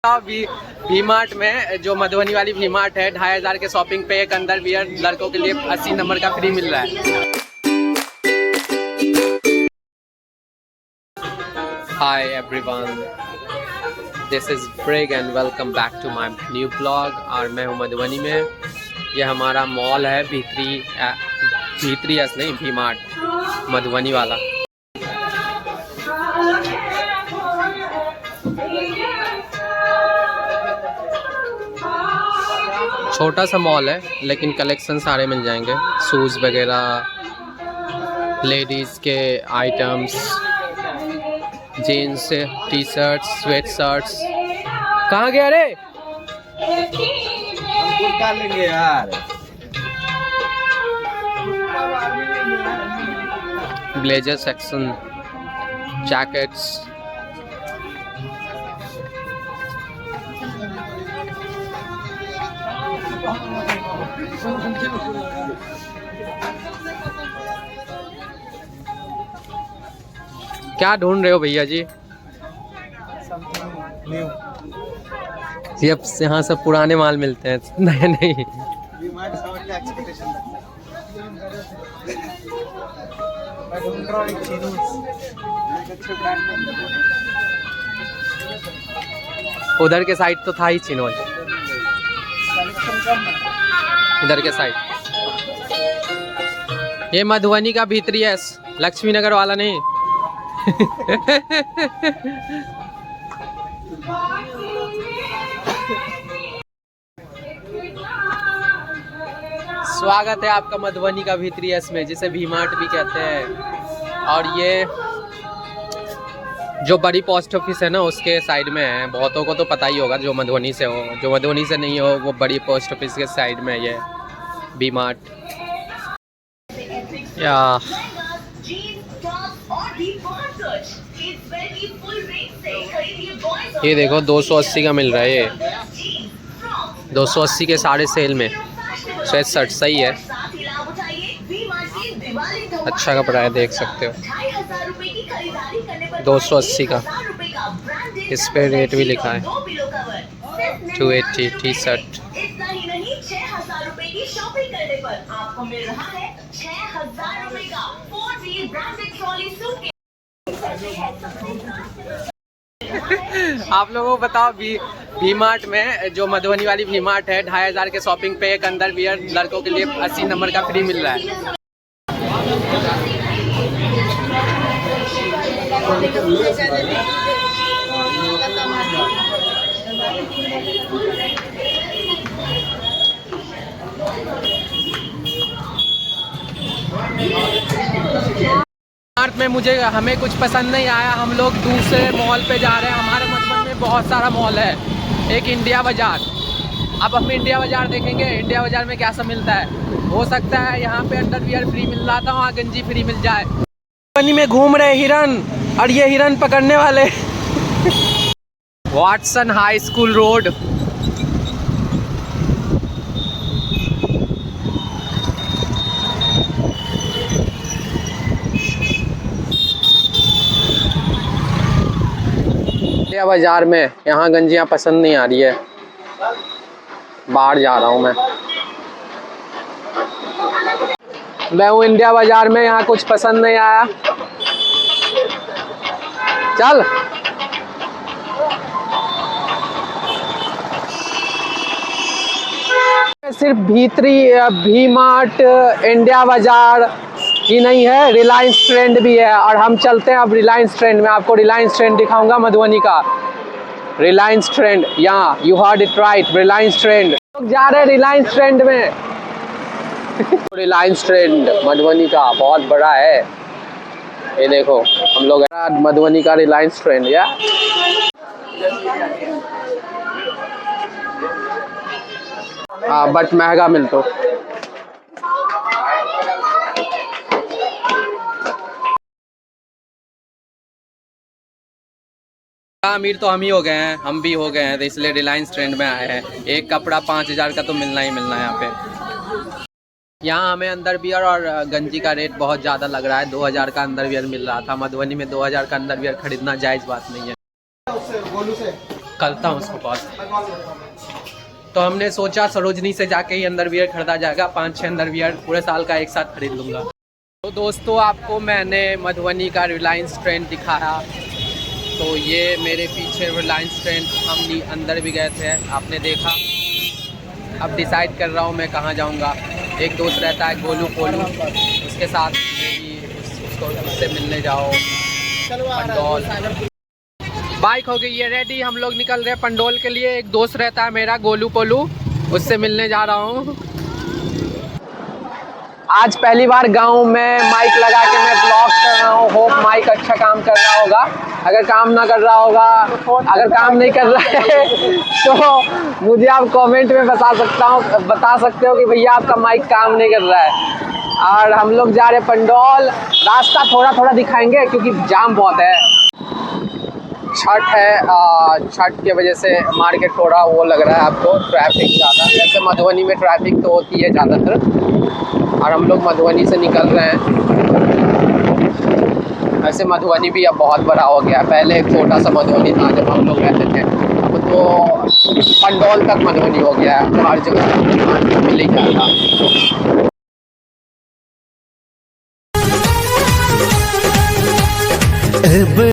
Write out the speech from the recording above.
We mart में जो मधुबनी वाली वी मार्ट है 2500 के शॉपिंग पे एक अंडर वियर लड़कों के लिए 80 नंबर का फ्री मिल रहा है। Hi everyone, this is Breg and welcome back to my new blog. और मैं हूँ मधुबनी में। ये हमारा मॉल है भीतरी एस नहीं वी मार्ट मधुबनी वाला। छोटा सा मॉल है लेकिन कलेक्शन सारे मिल जाएंगे, शूज़ वगैरह, लेडीज़ के items, jeans, T shirts, sweat shirts. कहाँ गया रे? हम लेंगे यार। ब्लेजर सेक्शन, जैकेट्स, क्या ढूंढ रहे हो भैया जी? ये यहाँ सब पुराने माल मिलते हैं, नए नहीं। उधर के साइड तो था ही चिनोज, इधर के साइड। ये मधुबनी का भीतरी है, लक्ष्मी नगर वाला नहीं। स्वागत है आपका मधुबनी का भीतरी एस में, जिसे वी मार्ट भी कहते हैं। और ये जो बड़ी पोस्ट ऑफिस है ना उसके साइड में है। बहुतों को तो पता ही होगा जो मधुबनी से हो, जो मधुबनी से नहीं हो वो बड़ी पोस्ट ऑफिस के साइड में ये वी मार्ट। या ये देखो 280 का मिल रहा है। ये 280 के सारे सेल में स्वेट शर्ट सही है, अच्छा कपड़ा है, देख सकते हो। 280 का, इस पे रेट भी लिखा है 280 टी शर्ट। आप लोगों को बताओ वी मार्ट में जो मधुबनी वाली वी मार्ट है 2500 के शॉपिंग पे एक अंडर वियर लड़कों के लिए 80 नंबर का फ्री मिल रहा है। मार्ट में हमें कुछ पसंद नहीं आया, हम लोग दूसरे मॉल पे जा रहे हैं। हमारे मधुबन में बहुत सारा मॉल है, एक इंडिया बाज़ार। अब हम इंडिया बाज़ार देखेंगे, इंडिया बाज़ार में क्या सब मिलता है। हो सकता है यहाँ पे अंडरवियर फ्री मिल रहा था, वहाँ गंजी फ्री मिल जाए। मधुबनी में घूम रहे हिरन, और ये हिरन पकड़ने वाले Watson high school road. India बाजार में यहाँ गंजियाँ पसंद नहीं आ रही है, बाहर जा रहा हूँ मैं हूँ इंडिया बाजार में, यहाँ कुछ पसंद नहीं आया। चल सिर्फ वी मार्ट इंडिया बाजार ही नहीं है, रिलायंस ट्रेंड भी है। और हम चलते हैं अब रिलायंस ट्रेंड में, आपको रिलायंस ट्रेंड दिखाऊंगा मधुबनी का। रिलायंस ट्रेंड, यहाँ you heard it right, Reliance trend. लोग जा रहे हैं रिलायंस ट्रेंड में। रिलायंस ट्रेंड मधुबनी का बहुत बड़ा है, ये देखो। हम लोग मधुबनी का रिलायंस ट्रेंड या बट महंगा मिलता। अमीर तो हम ही हो गए हैं, हम भी हो गए हैं, तो इसलिए रिलायंस ट्रेंड में आए हैं। एक कपड़ा 5000 का तो मिलना ही मिलना है यहाँ पे। यहाँ हमें अंडरवियर और गंजी का रेट बहुत ज़्यादा लग रहा है। 2000 का अंडरवियर मिल रहा था, मधुबनी में 2000 का अंडरवियर खरीदना जायज़ बात नहीं है। करता हूँ उसको बहुत। तो हमने सोचा सरोजनी से जाके ही अंडरवियर खरीदा जाएगा, 5-6 अंडरवियर पूरे साल का एक साथ खरीद लूँगा। तो दोस्तों आपको मैंने मधुबनी का रिलायंस ट्रेंड दिखाया, तो ये मेरे पीछे रिलायंस ट्रेंड हम अंदर भी गए थे, आपने देखा। अब डिसाइड कर रहा हूँ मैं कहाँ जाऊँगा। एक दोस्त रहता है गोलू पोलू, उसके साथ उससे मिलने जाओ पंडोल। बाइक हो गई है रेडी, हम लोग निकल रहे हैं पंडोल के लिए। एक दोस्त रहता है मेरा गोलू पोलू, उससे मिलने जा रहा हूँ। आज पहली बार गांव में माइक लगा के मैं ब्लॉग कर रहा हूँ। होप माइक अच्छा काम कर रहा होगा। अगर काम ना कर रहा होगा, अगर काम नहीं कर रहा है तो मुझे आप कमेंट में बता सकते हो कि भैया आपका माइक काम नहीं कर रहा है। और हम लोग जा रहे हैं पंडौल। रास्ता थोड़ा थोड़ा दिखाएंगे क्योंकि जाम बहुत है। छठ है, छठ की वजह से मार्केट थोड़ा वो लग रहा है आपको, ट्रैफिक ज़्यादा। जैसे मधुबनी में ट्रैफिक तो होती है ज़्यादातर, और हम लोग मधुबनी से निकल रहे हैं। वैसे मधुबनी भी अब बहुत बड़ा हो गया है, पहले एक छोटा सा मधुबनी था जब हम लोग रहते थे, अब तो पंडौल तक मधुबनी हो गया है, हर जगह मिल ही जाता।